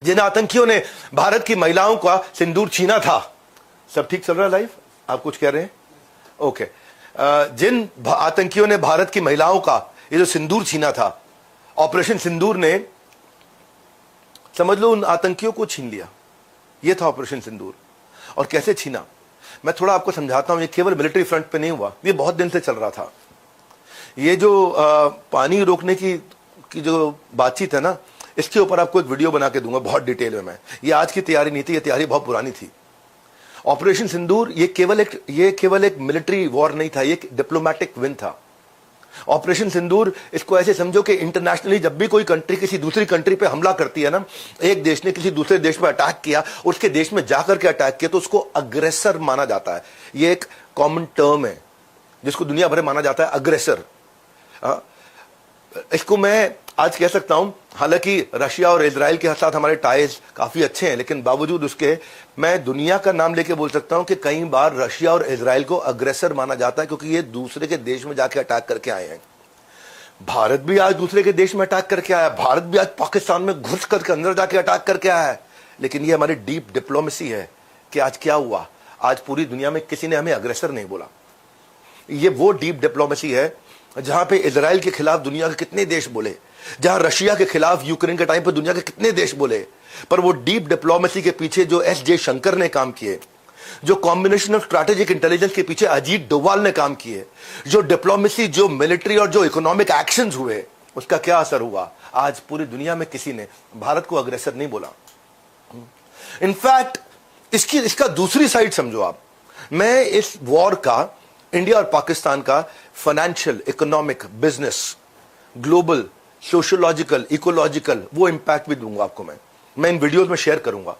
जिन आतंकियों ने भारत की महिलाओं का सिंदूर छीना था। सब ठीक चल रहा है? लाइफ आप कुछ कह रहे हैं? ओके। जिन आतंकियों ने भारत की महिलाओं का ये जो सिंदूर छीना था, ऑपरेशन सिंदूर ने समझ लो उन आतंकियों को छीन लिया। ये था ऑपरेशन सिंदूर। और कैसे छीना मैं थोड़ा आपको समझाता हूं। ये केवल मिलिट्री फ्रंट पे नहीं हुआ, ये बहुत दिन से चल रहा था। ये जो पानी रोकने की जो बातचीत है ना, इसके ऊपर आपको एक वीडियो बना के दूंगा बहुत डिटेल में। मैं ये आज की तैयारी नहीं थी, ये तैयारी बहुत पुरानी थी। ऑपरेशन सिंदूर ये केवल एक मिलिट्री वॉर नहीं था, ये एक डिप्लोमेटिक विन था। ऑपरेशन सिंदूर इसको ऐसे समझो कि इंटरनेशनली जब भी कोई कंट्री किसी दूसरी कंट्री पे हमला करती है ना, एक देश ने किसी दूसरे देश पे अटैक किया, उसके देश में जाकर के अटैक किया, तो उसको अग्रेसर माना जाता है। ये एक कॉमन टर्म है जिसको दुनिया भर में माना जाता है, अग्रेसर। इसको मैं आज कह सकता हूं, हालांकि रशिया और इजराइल के साथ हमारे टाइज काफी अच्छे हैं, लेकिन बावजूद उसके मैं दुनिया का नाम लेके बोल सकता हूं कि कई बार रशिया और इजराइल को अग्रेसर माना जाता है, क्योंकि ये दूसरे के देश में जाके अटैक करके आए हैं। भारत भी आज दूसरे के देश में अटैक करके आया, भारत भी आज पाकिस्तान में घुस करके अंदर जाके अटैक करके आया है। लेकिन ये हमारी डीप डिप्लोमेसी है कि आज क्या हुआ, आज पूरी दुनिया में किसी ने हमें अग्रेसर नहीं बोला। ये वो डीप डिप्लोमेसी है जहां पे इजराइल के खिलाफ दुनिया के कितने देश बोले, जहां रशिया के खिलाफ यूक्रेन के टाइम पे दुनिया के कितने देश बोले, पर वो डीप डिप्लोमेसी के पीछे जो एस जयशंकर ने काम किए, जो कॉम्बिनेशन ऑफ स्ट्रैटेजिक इंटेलिजेंस के पीछे अजीत डोवाल ने काम किए, जो डिप्लोमेसी, जो मिलिट्री और जो इकोनॉमिक एक्शंस हुए, उसका क्या असर हुआ। आज पूरी दुनिया में किसी ने भारत को अग्रेसर नहीं बोला। इनफैक्ट इसका दूसरी साइड समझो आप। मैं इस वॉर का इंडिया और पाकिस्तान का financial, economic, business, global, sociological, ecological वो इंपैक्ट भी दूंगा आपको। मैं इन वीडियोस में शेयर करूंगा।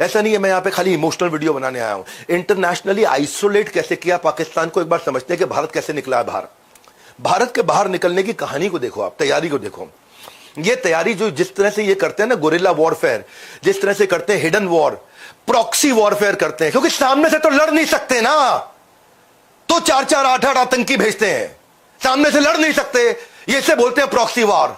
ऐसा नहीं है मैं यहां पे खाली इमोशनल वीडियो बनाने आया हूं। इंटरनेशनली आइसोलेट कैसे किया पाकिस्तान को, एक बार समझते हैं कि भारत कैसे निकला है बाहर। भारत के बाहर निकलने की कहानी को देखो आप, तैयारी को देखो। ये तैयारी जो जिस तरह से ये करते हैं ना, गोरिल्ला वॉरफेयर, जिस तरह से करते हैं, हिडन वॉर, प्रॉक्सी वॉरफेयर करते हैं, क्योंकि सामने से तो लड़ नहीं सकते ना, तो 4-4, 8-8 आतंकी भेजते हैं, सामने से लड़ नहीं सकते, ये से बोलते हैं प्रॉक्सी वॉर।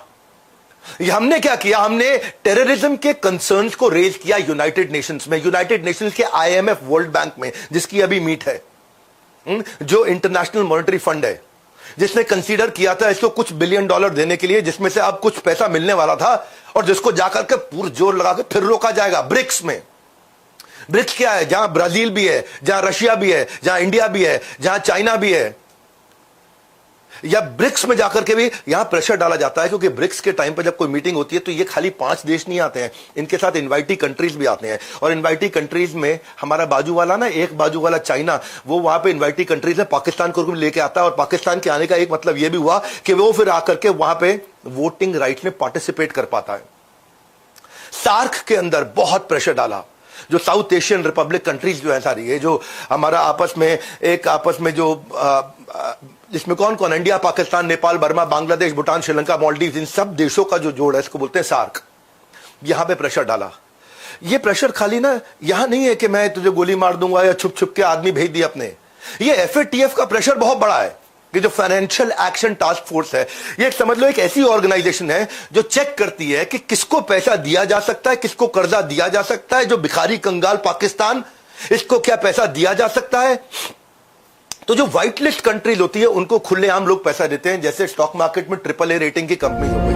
ये हमने क्या किया, हमने टेररिज्म के कंसर्न्स को रेज किया यूनाइटेड नेशंस में, यूनाइटेड नेशंस के IMF, वर्ल्ड बैंक में, जिसकी अभी मीट है, जो इंटरनेशनल मॉनेटरी फंड है, जिसने कंसीडर किया था इसको कुछ बिलियन डॉलर देने के लिए, जिसमें से अब कुछ पैसा मिलने वाला था और जिसको जाकर के पूरा जोर लगा के फिर रोका जाएगा ब्रिक्स में। ब्रिक्स क्या है? जहां ब्राजील भी है, जहां रशिया भी है, जहां इंडिया भी है, जहां चाइना भी है। या ब्रिक्स में जाकर के भी यहां प्रेशर डाला जाता है, क्योंकि ब्रिक्स के टाइम पर जब कोई मीटिंग होती है तो ये खाली 5 देश नहीं आते हैं, इनके साथ इनवाइटी कंट्रीज भी आते हैं। और इनवाइटी कंट्रीज में हमारा बाजू वाला ना, एक बाजू वाला चाइना, वो वहां पे इनवाइटी कंट्रीज है, पाकिस्तान को लेके आता है। और पाकिस्तान के आने का एक मतलब यह भी हुआ कि वो फिर आकर के वहां पे वोटिंग राइट में पार्टिसिपेट कर पाता है। सार्क के अंदर बहुत प्रेशर डाला, जो साउथ एशियन रिपब्लिक कंट्रीज जो है सारी, ये जो हमारा आपस में जो जिसमें कौन कौन, इंडिया, पाकिस्तान, नेपाल, बर्मा, बांग्लादेश, भूटान, श्रीलंका, मालदीव, इन सब देशों का जो जोड़ है, इसको बोलते हैं सार्क। यहां पे प्रेशर डाला। ये प्रेशर खाली ना यहां नहीं है कि मैं तुझे गोली मार दूंगा या छुप छुप के आदमी भेज दिए अपने। ये FATF का प्रेशर बहुत बड़ा है कि जो फाइनेंशियल एक्शन टास्क फोर्स है, ये समझ लो एक ऐसी ऑर्गेनाइजेशन है जो चेक करती है कि किसको पैसा दिया जा सकता है, किसको कर्जा दिया जा सकता है। जो भिखारी कंगाल पाकिस्तान, इसको क्या पैसा दिया जा सकता है। तो जो व्हाइट लिस्ट कंट्रीज होती है उनको खुलेआम लोग पैसा देते हैं, जैसे स्टॉक मार्केट में AAA रेटिंग की कंपनी होती है।